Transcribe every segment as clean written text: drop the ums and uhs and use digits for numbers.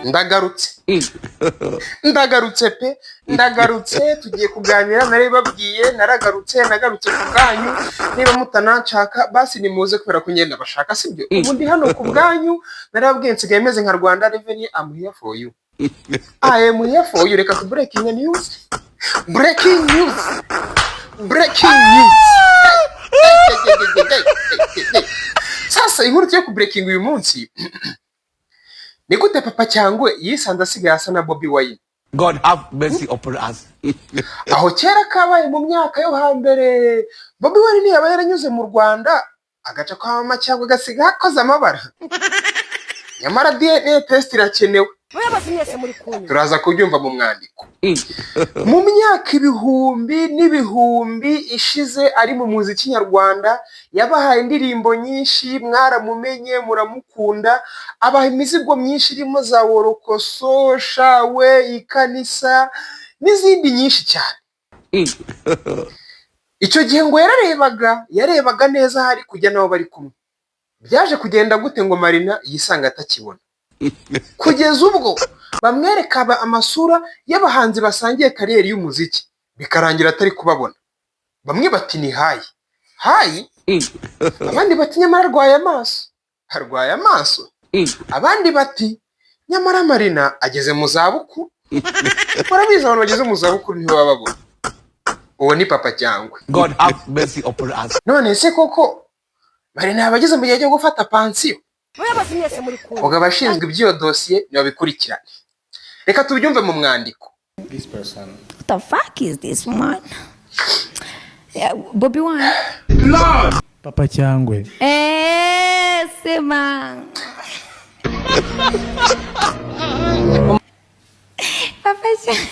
ndagarutse pe ndagarutse tugiye kuganira naribabwiye nagarutse ku bwanyu niba mutananshaka basi nimuze kubera ko ngenda bashaka sibyo ubu ndi hano ku bwanyu narababwiye nsigaye meze nka Rwanda Revenue I'm here for you I am here for you reka ku breaking news sasa inkuru yo ku breaking uyu munsi ni gute Papa Cyangwe yisanze asigaye asa na Bobi Wine. God have mercy upon us. Aho kera kabaye mu myaka yo hambere Bobi Wine ntiyaba yaranyuze mu Rwanda agaca kwa Mama Cyangwe gasiga hakoze amabara. Nyamara DNA test irakenewe. Turaza kubyumva mu mwandiko. Mu myaka ibihumbi n'ibihumbi ishize ari mu muziki nyarwanda yabahaye indirimbo nyinshi mwaramumenye muramukunda abaha imizigo myinshi irimo za Worokoso Shawe Ikanisa n'izindi nyinshi cyane. Icyo gihe ngo yarebaga neza hari kujya nabo bari kumwe. Byaje kugenda gute ngo Marina yisanga atakibona kugeza ubwo bamwereka amasura y'abahanzi basangiye kariyeri y'umuziki bikarangira atari kubabona. Bamwe bati ni hayi abandi bati nyamara arwaye amaso abandi bati nyamara Marina ageze mu zabukuru. Barabizi abantu bageze mu zabukuru niho bababona. Uwo ni Papa Cyangwe. God have mercy upon us. None se koko Marina abageze mu gihe cyo gufata pansiyo ubwo abashinzwe iby'iyo dosiye niyo bikurikirana. Reka tubyumve mu mwandiko. This person. What the fuck is this one? Yeah, Bobi Wine. Lord. Papa Cyangwe. Sema. Papa Cyangwe.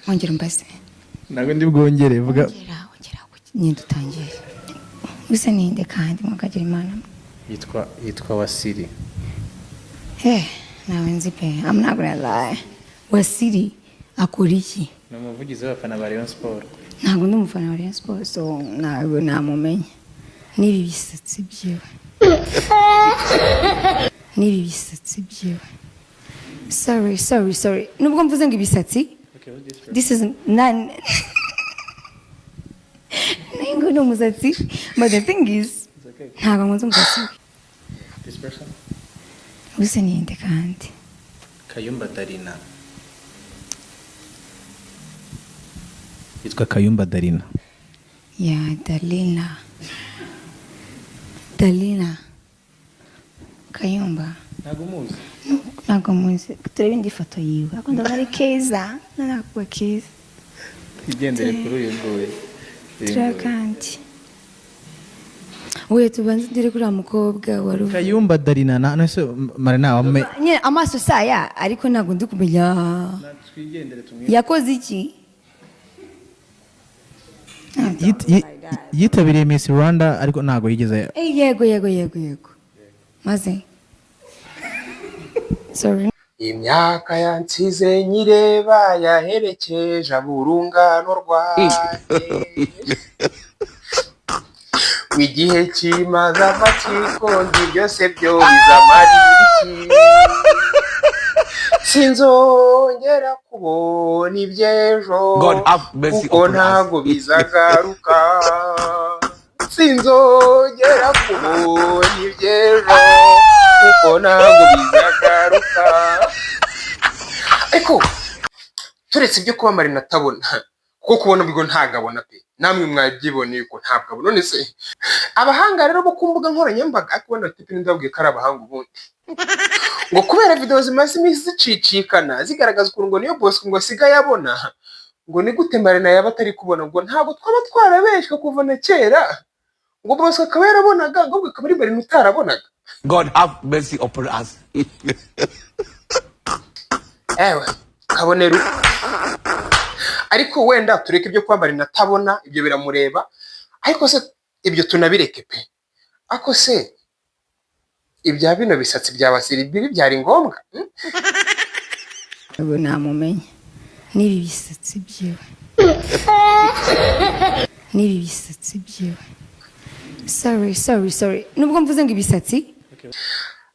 Ongera mbase. Ntabwo ndi bwongere vuga. Ongera nyine dutangiye. Gusa ninde kandi mukagira Imana. Yitwa Wasiri. Nawe nzi pe. I'm not gonna lie. Wasiri akora iki? Ni umuvugizi w'abafana ba Rayon Sport. Ntabwo ndi umufana wa Rayon Sport so ntabwo namumenye. Nibi bisatsi byiwe. Sorry. Nubwo mvuze ngo ibisatsi. This is none. Ningo no musatsi. But the thing is, ntabwo nkunze umusatsi. This person? Gusa ninde kandi? Kayumba Darina. Yitwa Kayumba Darina. Yeah, Darina. Kayumba. Ntabwo muzi. Turebe indi foto yiwe. Akunda ari keza. Nanakuba keza. Igendere kuri uyu nguyu. Turakanti. Wewe tubanze dire kuri amukobwa waruva. Kayumba Darina na so Marina wame. Nye amaso saya ariko ntabwo ndi kumenya. Twigendere tumwe. Yakoze iki? Yitabiriye Miss Rwanda ariko ntabwo yigeze. Yego. Maze. Sorry. Imyaka yansize nyireba yaherekeje aburungano rwanjye. Igihe kimaze amatsiko ndi byose byo bizamarira iki. Sinzongera kubona iby'ejo kuko ntabwo bizagaruka. Sinzongera kubona iby'ejo kuko ntabwo bizagaruka. Eko turetse ibyo kuba Marina atabona kuko kubona bigo ntagabona pe namwe mwabyiboneye ko ntabwo abona. None se abahanga rero bo kumbuga nkoranyambaga kubona tipe ndabwiye ko ari abahanga ubundi ngo kubera video zimaze iminsi zicicikana zigaragaza ukuntu ngo niyo boss ngo asigaye abona ngo ni gute Marina yaba atari kubona ngo ntabwo twaba twarabeshwe kuva na kera ngo boss akaba yarabonaga ngo akaba ari Marina utarabonaga. God have mercy upon us. Kabonero ariko wenda tureke ibyo kwa Marina atabona ibyo biramureba ariko se ibyo tunabireke pe. Ako se ibya bino bisatsi bya Wasiri biri byari ngombwa? Ubu namumenye. Nibi bisatsi byiwe. sorry nubwo mvuze ngo ibisatsi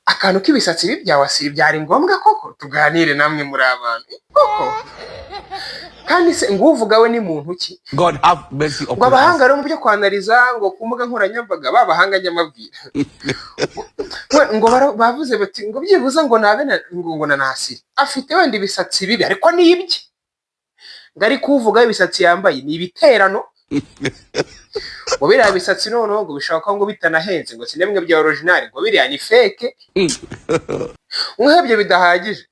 akantu k'ibisatsi ibi bya wasiri byari ngombwa koko tuganire namwe muri abantu koko kandi se ngo uvuga we ni muntu ki God have mercy ngo upon us. abahanga rero mu byo kwanariza ngo ku mbuga nkoranyambaga babahanga nyamabwira ngo bavuze bati ngo byibuze ngo nabe ngo na Nasiri afite wenda ibisatsi bibi ariko ni ibye ngo ari kuvuga ibisatsi yambaye ni ibiterano ngo biriya bisatsi noneho ngo bishaka ngo bitanahenze ngo sinemwe bya original ngo biriya ni fake nk'ibyo bidahagije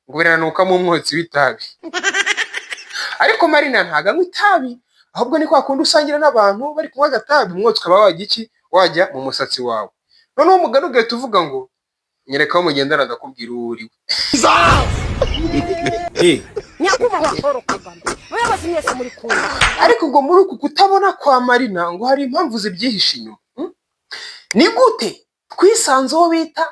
ngo biranuka mu mwotsi w'itabi ariko Marina ntaga nk'itabi ahubwo ni kwa kundi usangira n'abantu bari kunywa agatabi umwotsi ukaba wajya iki wajya mu musatsi wawe noneho umugani ugahita uvuga ngo nyereka aho mugendana ndakubwira uwo uriwe nyakubahwa Paul Kagame muyobozi mwese muri kumwe ariko ngo muri uku kutabona kwa Marina ngo hari impamvu zibyihishe inyuma ni gute twisanze aho bita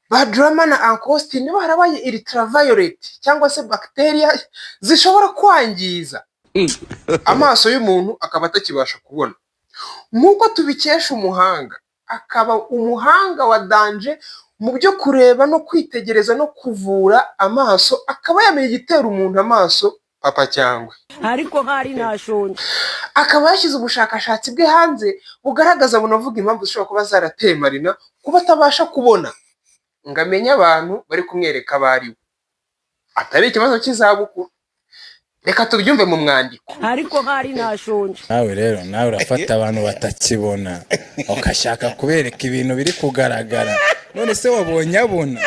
ba Drama na Ankostin barabaye ultraviolet cyangwa se bacteria zishobora kwangiza amaso y'umuntu akaba atakibasha kubona nk'uko tubikesha umuhanga akaba umuhanga wa danje mu byo kureba no kwitegereza no kuvura amaso akaba yamenye igitera umuntu amaso papa cyangwa ariko hari nashonje akaba yashyize ubushakashatsi bwe hanze bugaragaza bunavuga impamvu zishobora kuba zarateye Marina kuba atabasha kubona ngo amenye abantu bari kumwereka abariwe atari ikibazo cy'izabukuru reka tubyumve mu mwandiko ariko hari nashonje nawe urafata abantu batakibona ukashaka kubereka ibintu biri kugaragara none se wabonye abona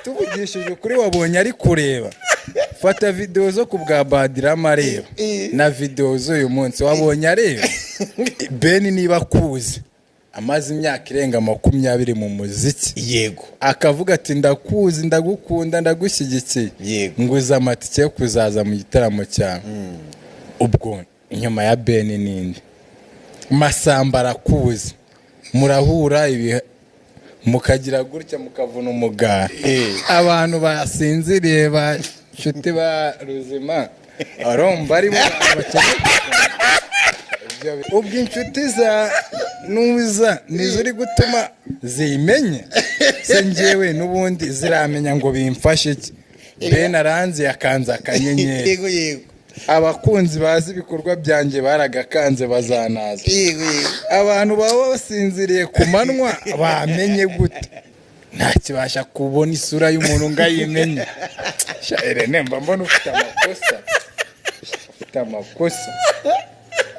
tuvugishije ukuri wabonye ari kureba fata video zo ku bwa Badrama areba na video z'uyu munsi wabonye areba Ben niba kuzi amaze imyaka irenga 20 mu muziki yego akavuga ati ndakuzi ndagukunda ndagushyigikiye yego nguza amatike yo kuzaza mu gitaramo cyawe ubwo inyuma ya Ben nindi Masamba arakuzi murahura ibi mukagira gutya mukavuna umugara abantu basinziriye ba nshuti ba Ruzima aromba ari mu ubwo inshuti za nuza nizo uri gutuma zimenye se njyewe n'ubundi ziramenya ngo bimfashe iki Ben aranze yakanze akanyenyeri yego yego abakunzi bazi ibikorwa byanjye baragakanze bazanaza yego yego abantu baba basinziriye ku manwa bamenye gute nta kibasha kubona isura y'umuntu ngayimenye Irene mba mbona ufite amakosa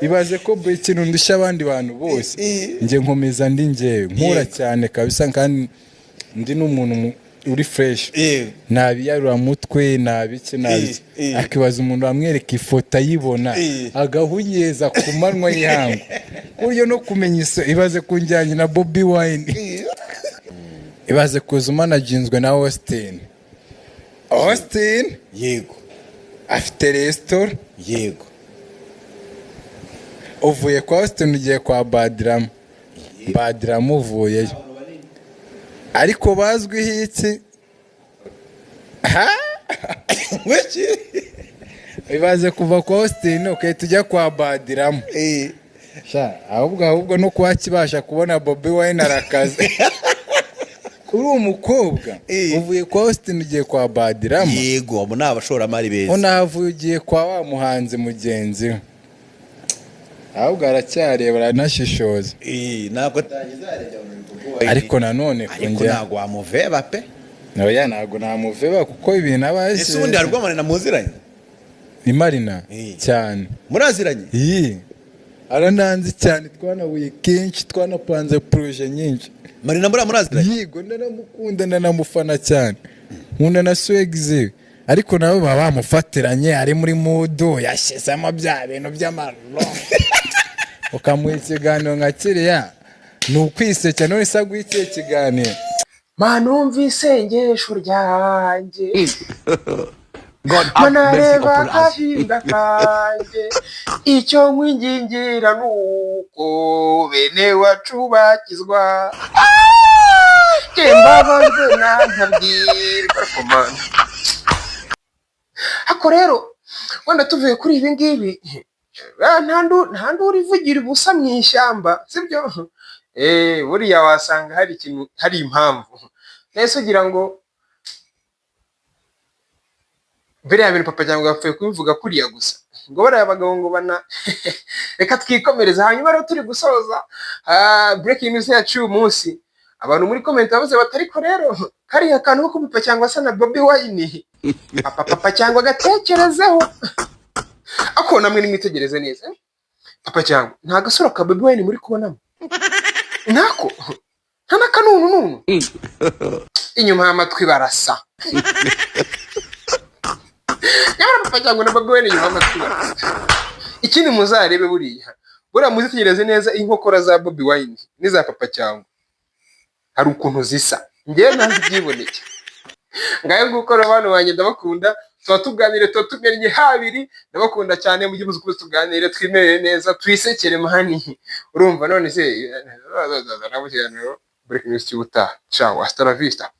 ibaze ko buri kintu ndusha abandi bantu bose nje nkomeza ndi njyewe nkura cyane kabisa kandi ndi n'umuntu uri fresh nabiyarura mutwe nabiki akibaza umuntu amwereka ifoto ayibona agahunyeza ku manwa yihango buryo no kumenya iso ibaze kunjyanye na Bobby Wine ibaze kuzuma naginzwe na Austin yego afite restaurant yego uvuye kwa Austin ugiye kwa Badrama uvuyeyo ariko bazwiho iki ibaze kuva kwa Austin ukahita ujya kwa Badrama ahubwo no kuba kibasha kubona Bobby Wine arakaze uri umukobwa uvuye kwa Austin ugiye kwa Badrama yego abo ni abashoramari beza unavuye ugiye kwa wa muhanzi mugenzi we ahubwo aracyareba aranashishoza ntabwo ariko nanone ariko ntabwo wamuveba pe oya ntabwo namuveba kuko ibintu abaje ese ubundi hari Marina muziranye ni Marina cyane muraziranye arananze cyane twanabuye kenshi twanapanze projet nyinshi Marina muraziranye yego ndanamukunda ndanamufana cyane nkunda na swagize ariko nabo baba bamufatiranye ari muri mudo yashizemo bya bintu by'amaro ukamuha ikiganiro nka kiriya ni ukwiseka none se agwikiye ikiganiro manumva isengesho ryanjye God have mercy manareba upon us. agahinda kanjye icyo nkwingingira nuko bene wacu bakizwa mbabajwe ntabwirwa komanda ako rero wenda tuvuye kuri ibi ngibi nta nduru ivugira ubusa mu ishyamba sibyo. Buriya wasanga hari ikintu, hari impamvu. Nese ugira ngo biriya bintu papa cyangwa yapfuye kubivuga kuriya gusa ngo bariya abagabo ngo bana reka twikomereza. Hanyuma rero turi gusoza breaking news yacu uyu munsi, abantu muri comment bavuze batariko rero kariya kantu ko papa cyangwa se na Bobi Wine papa cyangwa gatekerezeho. Ako namwe nimwitegereze neza, papa cyangwa nta gasura ka Bobi Wine muri kubonamo, ntako nta nakanunu inyuma y'amatwi barasa. Nyamara papa cyangwa na Bobi Wine inyuma y'amatwi barasa. Ikindi muzarebe buriya muzitegereze neza inkokora za Bobi Wine n'iza papa cyangwa hari ukuntu zisa, ngewe nazibyiboneye. Ngaye gukora abantu banjye ndabakunda, tuba tuganire, tuba tumenye habiri, ndabakunda cyane, mujye muzi ko tuganire, twimerere neza, twisekere mahani. Urumva none se nabo cyane breaking news cy'ubutaha. Ciao, hasta la vista.